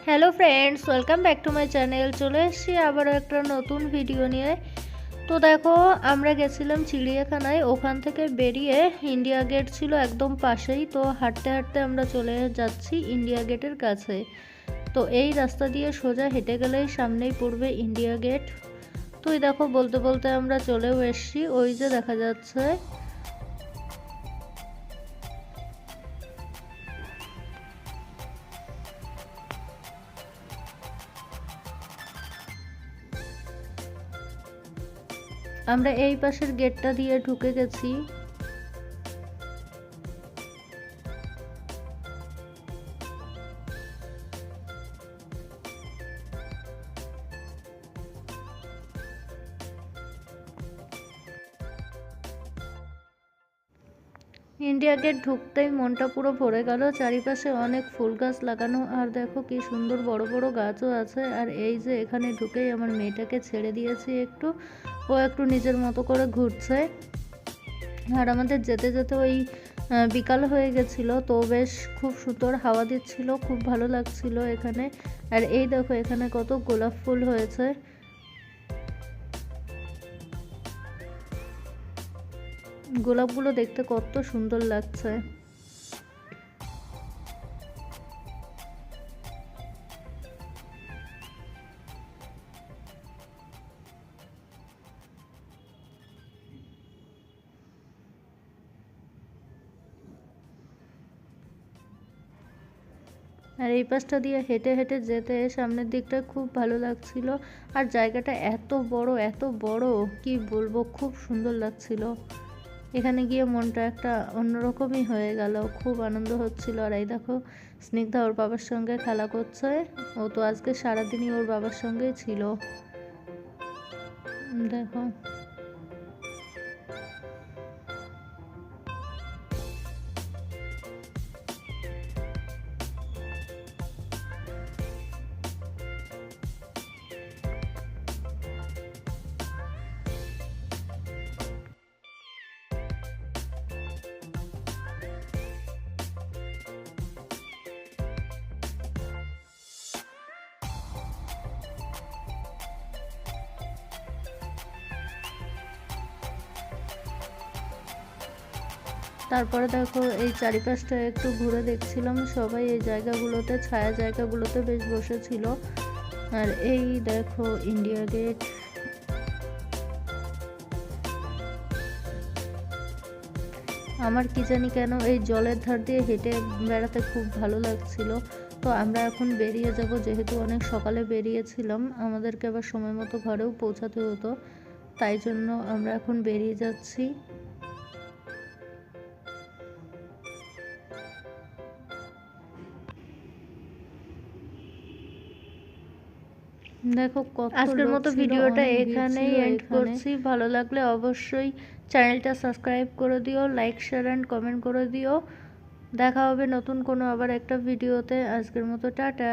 Hello friends, welcome back to my channel. চলে এসেছি আবারও একটা নতুন ভিডিও নিয়ে। তো দেখো, আমরা গেছিলাম চিড়িয়াখানায়। ওখান থেকে বেরিয়ে ইন্ডিয়া গেট ছিল একদম পাশেই। তো হাঁটতে হাঁটতে আমরা চলে যাচ্ছি ইন্ডিয়া গেটের কাছে। তো এই রাস্তা দিয়ে সোজা হেঁটে গেলেই সামনেই পড়বে ইন্ডিয়া গেট। তো এই দেখো, বলতে বলতে আমরা চলেও এসেছি। ওই যে দেখা যাচ্ছে। আমরা এই পাশের গেটটা দিয়ে ঢুকে গেছি। ইন্ডিয়া গেট ঢুকতেই মনটা পুরো ভরে গেল। চারিপাশে অনেক ফুল গাছ লাগানো, আর দেখো কি সুন্দর বড় বড় গাছও আছে। আর এই যে এখানে ঢুকেই আমার মেয়েটাকে ছেড়ে দিয়েছি একটু, ও একটু নিজের মতো করে ঘুরছে। আর আমাদের যেতে যেতে ওই বিকাল হয়ে গেছিল, তো বেশ খুব সুন্দর হাওয়া দিচ্ছিল, খুব ভালো লাগছিল এখানে। আর এই দেখো এখানে কত গোলাপ ফুল হয়েছে। গোলাপগুলো দেখতে কত সুন্দর লাগছে। আর এই পাশটা দিয়ে হেঁটে হেঁটে যেতে সামনের দিকটা খুব ভালো লাগছিল। আর জায়গাটা এত বড় এত বড়, কি বলবো, খুব সুন্দর লাগছিল। এখানে গিয়ে মনটা একটা অন্যরকমই হয়ে গেল, খুব আনন্দ হচ্ছিল। আর এই দেখো, স্নিগ্ধা ওর বাবার সঙ্গে খেলা করছে। ও তো আজকে সারাদিনই ওর বাবার সঙ্গেই ছিল। দেখো, তারপরে দেখো এই চারিপাশটা একটু ঘুরে দেখছিলাম। সবাই এই জায়গাগুলোতে, ছায়া জায়গাগুলোতে বেশ বসেছিল। আর এই দেখো ইন্ডিয়া গেট। আমার কি জানি কেন এই জলের ধার দিয়ে হেঁটে বেড়াতে খুব ভালো লাগছিল। তো আমরা এখন বেরিয়ে যাব, যেহেতু অনেক সকালে বেরিয়েছিলাম, আমাদেরকে আবার সময় মতো ঘরেও পৌঁছাতে হতো। তাই জন্য আমরা এখন বেরিয়ে যাচ্ছি। দেখো কত আজকের মতো ভিডিওটা এখানেই এন্ড করছি। ভালো লাগলে অবশ্যই চ্যানেলটা সাবস্ক্রাইব করে দিও, লাইক শেয়ার অ্যান্ড কমেন্ট করে দিও। দেখা হবে নতুন কোনো আবার একটা ভিডিওতে। আজকের মতো টাটা।